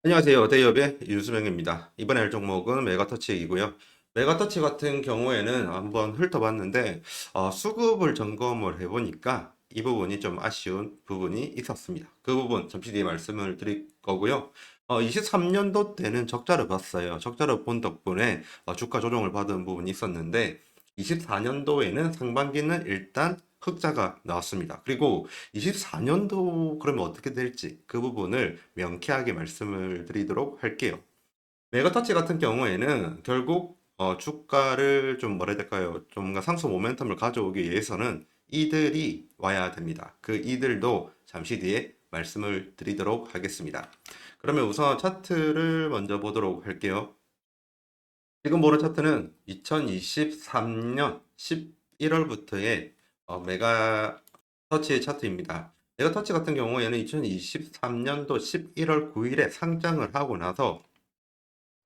안녕하세요. 대기업의 유수명입니다. 이번에 할 종목은 메가터치이고요. 메가터치 같은 경우에는 한번 훑어봤는데 수급을 점검을 해보니까 이 부분이 좀 아쉬운 부분이 있었습니다. 그 부분 잠시 뒤에 말씀을 드릴 거고요. 23년도 때는 적자를 봤어요. 적자를 본 덕분에 주가 조정을 받은 부분이 있었는데 24년도에는 상반기는 일단 흑자가 나왔습니다. 그리고 24년도 그러면 어떻게 될지 그 부분을 명쾌하게 말씀을 드리도록 할게요. 메가터치 같은 경우에는 결국 주가를 좀 뭐라 해야 될까요? 좀 뭔가 상승 모멘텀을 가져오기 위해서는 이들이 와야 됩니다. 그 이들도 잠시 뒤에 말씀을 드리도록 하겠습니다. 그러면 우선 차트를 먼저 보도록 할게요. 지금 보는 차트는 2023년 11월부터의 메가 터치의 차트입니다. 메가 터치 같은 경우에는 2023년도 11월 9일에 상장을 하고 나서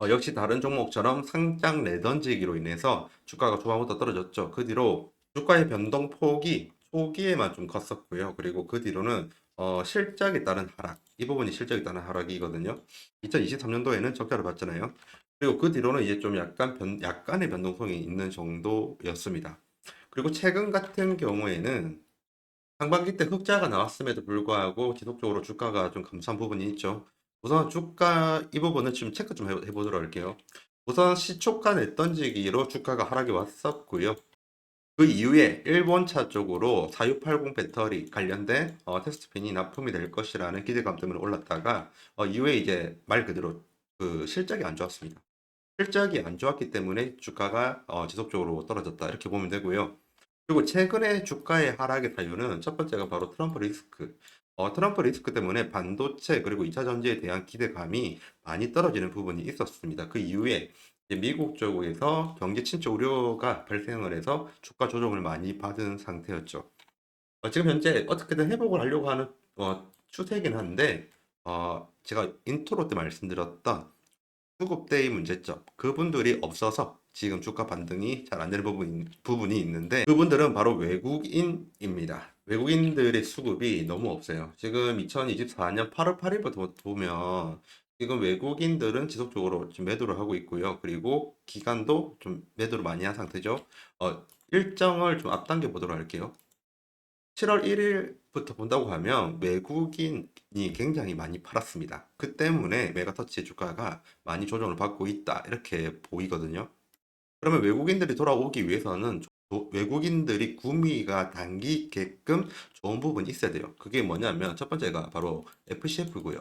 역시 다른 종목처럼 상장 내던지기로 인해서 주가가 초반부터 떨어졌죠. 그 뒤로 주가의 변동폭이 초기에만 좀 컸었고요. 그리고 그 뒤로는 실적에 따른 하락, 이 부분이 실적에 따른 하락이거든요. 2023년도에는 적자를 봤잖아요. 그리고 그 뒤로는 이제 좀 약간의 변동성이 있는 정도였습니다. 그리고 최근 같은 경우에는 상반기 때 흑자가 나왔음에도 불구하고 지속적으로 주가가 좀 감소한 부분이 있죠. 우선 주가 이 부분은 지금 체크 좀 해보도록 할게요. 우선 시초가 냈던지기로 주가가 하락이 왔었고요. 그 이후에 일본차 쪽으로 4680 배터리 관련된 테스트핀이 납품이 될 것이라는 기대감 때문에 올랐다가 이후에 이제 말 그대로 그 실적이 안 좋았습니다. 실적이 안 좋았기 때문에 주가가 지속적으로 떨어졌다 이렇게 보면 되고요. 그리고 최근에 주가의 하락의 사유는 첫 번째가 바로 트럼프 리스크. 트럼프 리스크 때문에 반도체 그리고 2차 전지에 대한 기대감이 많이 떨어지는 부분이 있었습니다. 그 이후에 이제 미국 쪽에서 경기 침체 우려가 발생을 해서 주가 조정을 많이 받은 상태였죠. 지금 현재 어떻게든 회복을 하려고 하는 추세이긴 한데 제가 인트로 때 말씀드렸던 수급대의 문제점, 그분들이 없어서 지금 주가 반등이 잘 안 되는 부분이 있는데 그분들은 바로 외국인입니다. 외국인들의 수급이 너무 없어요. 지금 2024년 8월 8일부터 보면 지금 외국인들은 지속적으로 지금 매도를 하고 있고요. 그리고 기간도 좀 매도를 많이 한 상태죠. 일정을 좀 앞당겨 보도록 할게요. 7월 1일부터 본다고 하면 외국인이 굉장히 많이 팔았습니다. 그 때문에 메가터치의 주가가 많이 조정을 받고 있다. 이렇게 보이거든요. 그러면 외국인들이 돌아오기 위해서는 외국인들이 구미가 당기게끔 좋은 부분이 있어야 돼요. 그게 뭐냐면 첫 번째가 바로 FCF고요.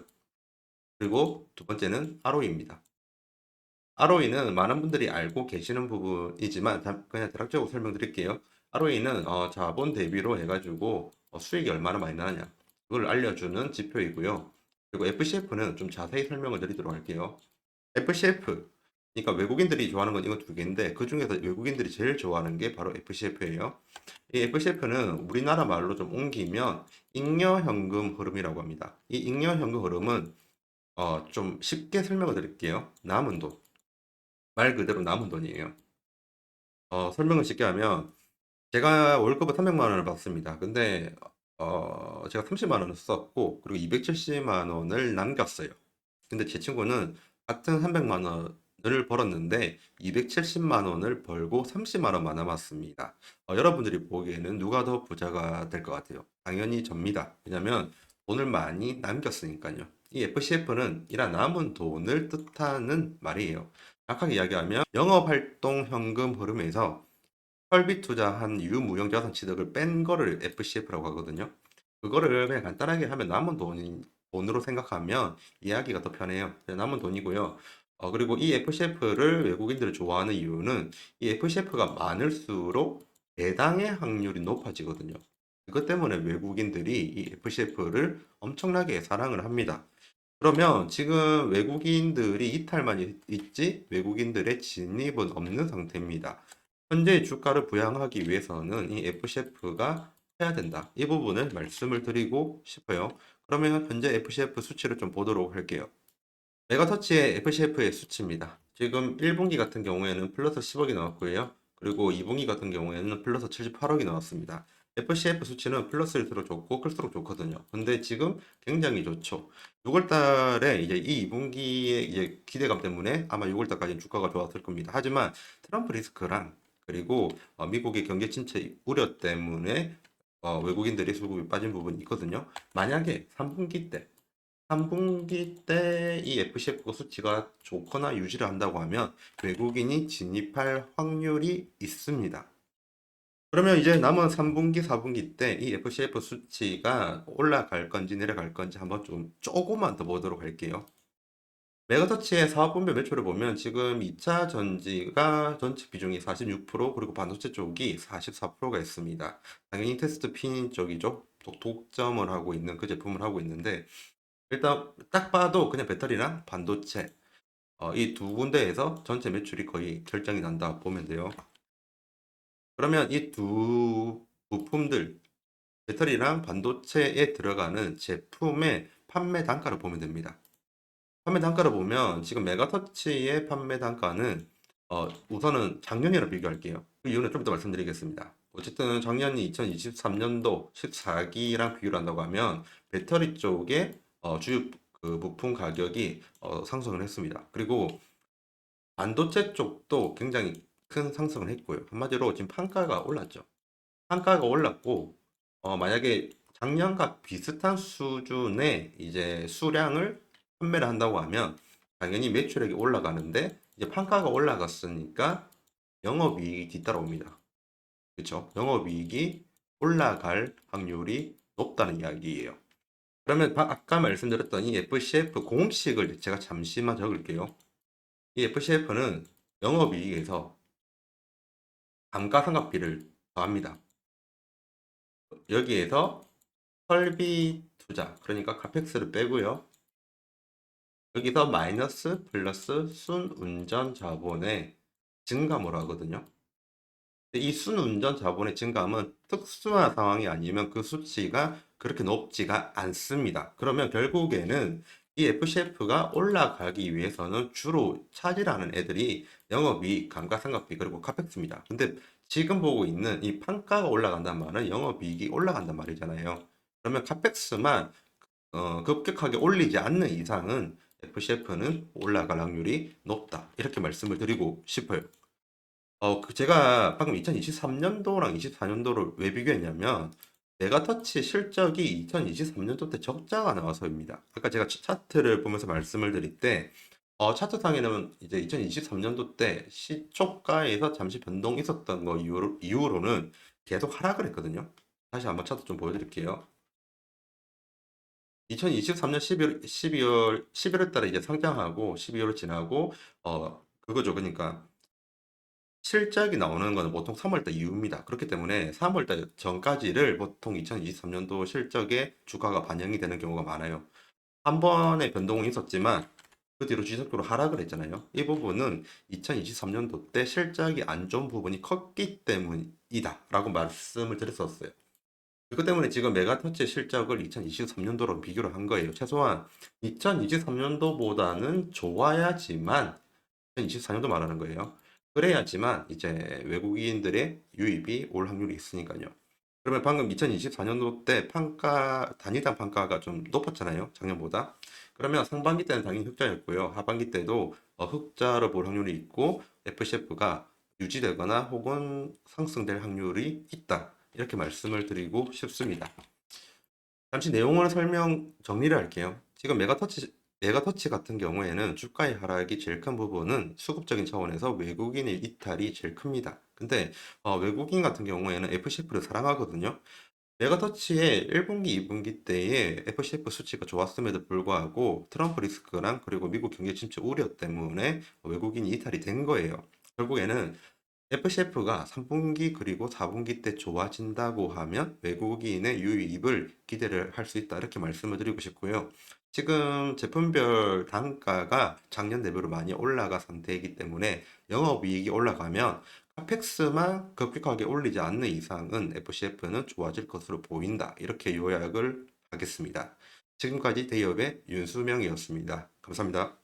그리고 두 번째는 ROE입니다. ROE는 많은 분들이 알고 계시는 부분이지만 그냥 대략적으로 설명드릴게요. ROE는 자본 대비로 해가지고 수익이 얼마나 많이 나느냐 그걸 알려주는 지표이고요. 그리고 FCF는 좀 자세히 설명을 드리도록 할게요. FCF 그러니까 외국인들이 좋아하는 건 이거 두 개인데 그 중에서 외국인들이 제일 좋아하는 게 바로 FCF예요. 이 FCF는 우리나라 말로 좀 옮기면 잉여현금 흐름이라고 합니다. 이 잉여현금 흐름은 좀 쉽게 설명을 드릴게요. 남은 돈. 말 그대로 남은 돈이에요. 설명을 쉽게 하면 제가 월급을 300만 원을 받습니다. 근데 제가 30만 원을 썼고 그리고 270만 원을 남겼어요. 근데 제 친구는 같은 300만 원을 벌었는데 270만 원을 벌고 30만 원만 남았습니다. 여러분들이 보기에는 누가 더 부자가 될 것 같아요? 당연히 접니다. 왜냐면 돈을 많이 남겼으니까요. 이 FCF는 이런 남은 돈을 뜻하는 말이에요. 정확하게 이야기하면 영업활동 현금 흐름에서 설비 투자한 유무형자산 취득을 뺀 거를 FCF라고 하거든요. 그거를 그냥 간단하게 하면 남은 돈으로 생각하면 이해하기가 더 편해요. 그냥 남은 돈이고요. 그리고 이 FCF를 외국인들이 좋아하는 이유는 이 FCF가 많을수록 배당의 확률이 높아지거든요. 그것 때문에 외국인들이 이 FCF를 엄청나게 사랑을 합니다. 그러면 지금 외국인들이 이탈만 있지 외국인들의 진입은 없는 상태입니다. 현재 주가를 부양하기 위해서는 이 FCF가 해야 된다. 이 부분을 말씀을 드리고 싶어요. 그러면 현재 FCF 수치를 좀 보도록 할게요. 메가터치의 FCF의 수치입니다. 지금 1분기 같은 경우에는 플러스 10억이 나왔고요. 그리고 2분기 같은 경우에는 플러스 78억이 나왔습니다. FCF 수치는 플러스일수록 좋고 클수록 좋거든요. 근데 지금 굉장히 좋죠. 6월 달에 이제 이 2분기의 이제 기대감 때문에 아마 6월 달까지 주가가 좋았을 겁니다. 하지만 트럼프 리스크랑 그리고 미국의 경제 침체 우려 때문에 외국인들이 수급이 빠진 부분이 있거든요. 만약에 3분기 때 이 FCF 수치가 좋거나 유지를 한다고 하면 외국인이 진입할 확률이 있습니다. 그러면 이제 남은 3분기, 4분기 때 이 FCF 수치가 올라갈 건지 내려갈 건지 한번 좀 조금만 더 보도록 할게요. 메가터치의 사업분별 매출을 보면 지금 2차 전지가 전체 비중이 46% 그리고 반도체 쪽이 44%가 있습니다. 당연히 테스트 핀 쪽이죠. 독점을 하고 있는 그 제품을 하고 있는데 일단 딱 봐도 그냥 배터리랑 반도체 이 두 군데에서 전체 매출이 거의 결정이 난다 보면 돼요. 그러면 이 두 부품들 배터리랑 반도체에 들어가는 제품의 판매 단가를 보면 됩니다. 판매 단가를 보면 지금 메가터치의 판매 단가는 우선은 작년이랑 비교할게요. 그 이유는 좀 이따 말씀드리겠습니다. 어쨌든 작년이 2023년도 14기랑 비교를 한다고 하면 배터리 쪽에 주요 그 부품 가격이 상승을 했습니다. 그리고 반도체 쪽도 굉장히 큰 상승을 했고요. 한마디로 지금 판가가 올랐죠. 판가가 올랐고 만약에 작년과 비슷한 수준의 이제 수량을 판매를 한다고 하면 당연히 매출액이 올라가는데 이제 판가가 올라갔으니까 영업이익이 뒤따라옵니다. 그렇죠? 영업이익이 올라갈 확률이 높다는 이야기예요. 그러면 아까 말씀드렸던 이 FCF 공식을 제가 잠시만 적을게요. 이 FCF는 영업이익에서 감가상각비를 더합니다. 여기에서 설비 투자, 그러니까 카펙스를 빼고요. 여기서 마이너스 플러스 순운전 자본의 증감으로 하거든요. 이 순운전 자본의 증감은 특수한 상황이 아니면 그 수치가 그렇게 높지가 않습니다. 그러면 결국에는 이 FCF가 올라가기 위해서는 주로 차지하는 애들이 영업이익, 감가상각비, 그리고 카펙스입니다. 근데 지금 보고 있는 이 판가가 올라간단 말은 영업이익이 올라간단 말이잖아요. 그러면 카펙스만 급격하게 올리지 않는 이상은 FCF는 올라갈 확률이 높다. 이렇게 말씀을 드리고 싶어요. 제가 방금 2023년도랑 24년도를 왜 비교했냐면, 메가터치 실적이 2023년도 때 적자가 나와서입니다. 아까 제가 차트를 보면서 말씀을 드릴 때, 차트상에는 이제 2023년도 때 시초가에서 잠시 변동이 있었던 거 이후로는 계속 하락을 했거든요. 다시 한번 차트 좀 보여드릴게요. 2023년 11월 달에 이제 상장하고 12월을 지나고, 그거죠. 그러니까 실적이 나오는 거는 보통 3월달 이후입니다. 그렇기 때문에 3월달 전까지를 보통 2023년도 실적에 주가가 반영이 되는 경우가 많아요. 한 번의 변동은 있었지만 그 뒤로 지속적으로 하락을 했잖아요. 이 부분은 2023년도 때 실적이 안 좋은 부분이 컸기 때문이다 라고 말씀을 드렸었어요. 그것 때문에 지금 메가터치 실적을 2023년도로 비교를 한 거예요. 최소한 2023년도보다는 좋아야지만 2024년도 말하는 거예요. 그래야지만 이제 외국인들의 유입이 올 확률이 있으니까요. 그러면 방금 2024년도 때 단위당 판가가 좀 높았잖아요. 작년보다. 그러면 상반기 때는 당연히 흑자였고요. 하반기 때도 흑자로 볼 확률이 있고 FCF가 유지되거나 혹은 상승될 확률이 있다. 이렇게 말씀을 드리고 싶습니다. 잠시 내용을 정리를 할게요. 지금 메가터치 같은 경우에는 주가의 하락이 제일 큰 부분은 수급적인 차원에서 외국인의 이탈이 제일 큽니다. 근데 외국인 같은 경우에는 FCF를 사랑하거든요. 메가터치의 1분기, 2분기 때에 FCF 수치가 좋았음에도 불구하고 트럼프 리스크랑 그리고 미국 경제 침체 우려 때문에 외국인이 이탈이 된 거예요. 결국에는 FCF가 3분기 그리고 4분기 때 좋아진다고 하면 외국인의 유입을 기대를 할 수 있다. 이렇게 말씀을 드리고 싶고요. 지금 제품별 단가가 작년 대비로 많이 올라간 상태이기 때문에 영업이익이 올라가면 카펙스만 급격하게 올리지 않는 이상은 FCF는 좋아질 것으로 보인다. 이렇게 요약을 하겠습니다. 지금까지 대기업의 윤수명이었습니다. 감사합니다.